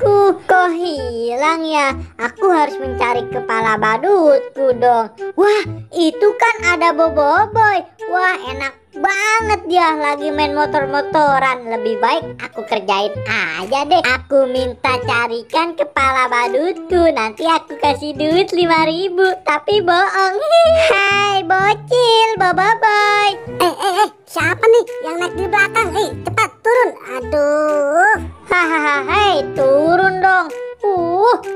badutku. Kok hilang ya? Aku harus mencari kepala badutku dong. Wah, itu kan ada Boboiboy. Wah, enak banget dia lagi main motor-motoran. Lebih baik aku kerjain aja deh. Aku minta carikan kepala badutku. Nanti aku kasih duit 5.000. Tapi bohong. Hai bocil, Boboiboy. Siapa nih yang naik di belakang? Cepat turun. Aduh. Hahaha, hei turun dong.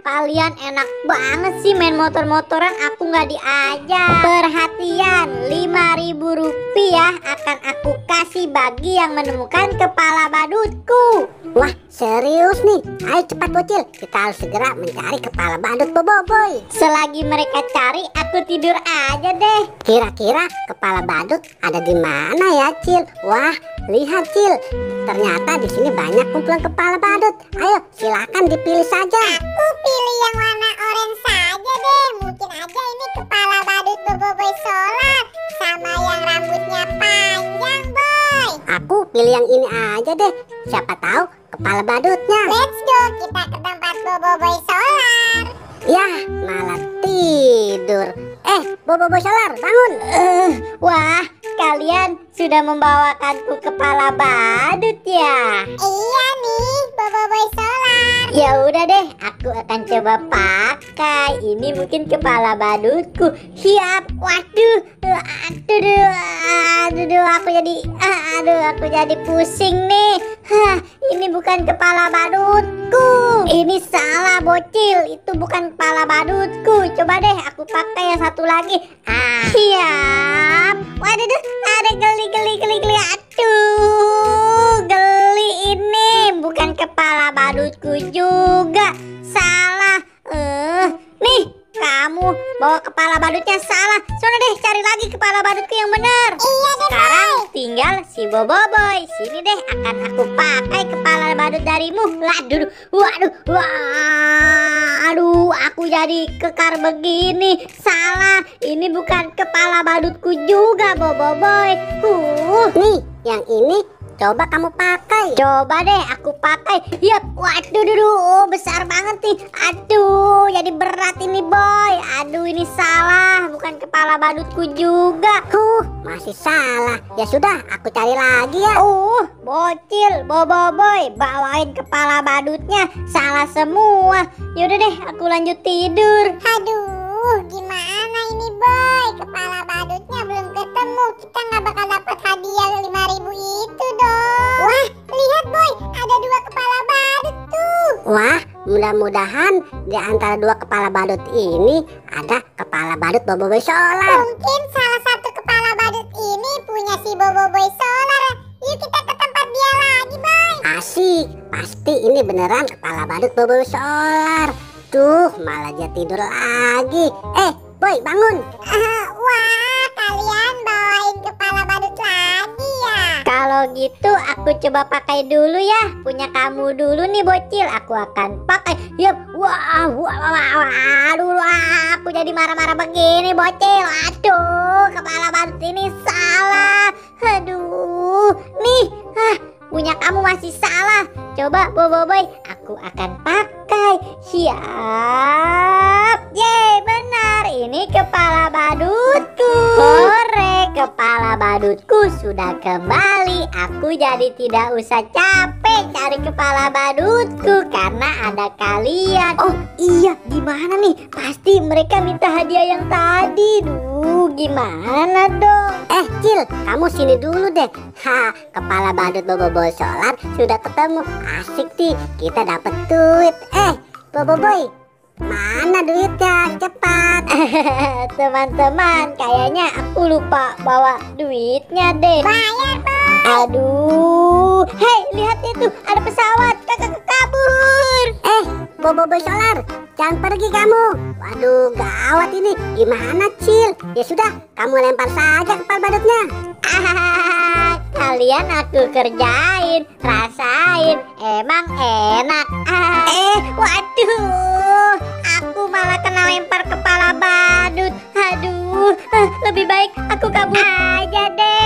Kalian enak banget sih main motor-motoran, aku nggak diajak. Perhatian, 5.000 rupiah akan aku kasih bagi yang menemukan kepala badutku. Wah, serius nih. Ayo cepat bocil, kita harus segera mencari kepala badut Boboiboy. Selagi mereka cari, aku tidur aja deh. Kira-kira kepala badut ada di mana ya, Cil? Wah, lihat Cil. Ternyata di sini banyak kumpulan kepala badut. Ayo, silakan dipilih saja. Aku pilih yang warna orange saja deh. Mungkin aja ini kepala badut Boboiboy Solar sama yang rambutnya panjang, boy. Aku pilih yang ini aja deh. Siapa tahu kepala badutnya. Let's go, kita ke tempat Boboiboy Solar. Yah, malah tidur. Boboiboy Solar, bangun. Wah, kalian sudah membawakanku kepala badut ya? Iya nih, Boboiboy Solar. Ya udah deh, aku akan coba pakai. Ini mungkin kepala badutku. Siap. Waduh, aduh, aku jadi pusing nih. Ini bukan kepala badutku. Ini salah bocil, itu bukan kepala badutku. Coba deh aku pakai yang satu lagi. Siap. Waduh, ada geli. Aduh, geli ini. Bukan kepala badutku juga. Salah. Nih, kamu bawa kepala badutnya salah. Sono deh, cari lagi kepala badutku yang benar. Iya deh, Sekarang tinggal si Boboiboy. Sini deh, akan aku pakai kepala badut darimu. Aduh, aku jadi kekar begini. Salah, ini bukan kepala badutku juga, Boboiboy. Nih, yang ini coba kamu pakai. Coba deh aku pakai. Yap, waduh, besar banget nih. Aduh, jadi berat ini, boy. Aduh, ini salah, bukan kepala badutku juga. Masih salah. Ya sudah, aku cari lagi ya. Bocil, Boboiboy, bawain kepala badutnya. Salah semua. Yaudah deh, aku lanjut tidur. Aduh, gimana ini, boy? Kepala badutnya belum ketemu. Kita nggak bakal dapat hadiah 5.000 itu dong. Wah, lihat, boy, ada 2 kepala badut tuh. Wah, mudah-mudahan di antara 2 kepala badut ini ada kepala badut Boboiboy Solar. Mungkin salah satu kepala badut ini punya si Boboiboy Solar. Yuk kita ke tempat dia lagi, boy. Asik, pasti ini beneran kepala badut Boboiboy Solar. Tuh, malah dia tidur lagi. Boy, bangun. Wah, kalian bawain kepala badut lagi ya? Kalau gitu aku coba pakai dulu ya. Punya kamu dulu nih bocil. Aku akan pakai. Yap. Aduh, aku jadi marah-marah begini bocil. Aduh, kepala badut ini salah. Aduh, nih. Punya kamu masih salah. Coba Boboiboy, aku akan pakai. Siap. Yeay, benar. Ini kepala badutku. Hore, kepala badutku sudah kembali. Aku jadi tidak usah capek cari kepala badutku karena ada kalian. Oh iya, gimana nih? Pasti mereka minta hadiah yang tadi. Gimana dong? Cil, kamu sini dulu deh. Kepala badut Boboiboy Solar sudah ketemu. Asik nih, kita dapat duit. Boboiboy, mana duitnya? Cepat. Teman-teman, kayaknya aku lupa bawa duitnya deh. Bayar, boy. Aduh, hei, lihat itu, ada pesawat. Kakak kabur. Boboiboy Solar, jangan pergi kamu. Waduh, gawat ini. Gimana, Cil? Ya sudah, kamu lempar saja kepala badutnya. Kalian aku kerjain, rasain, emang enak. Waduh, aku malah kena lempar kepala badut. Aduh, lebih baik aku kabur aja deh.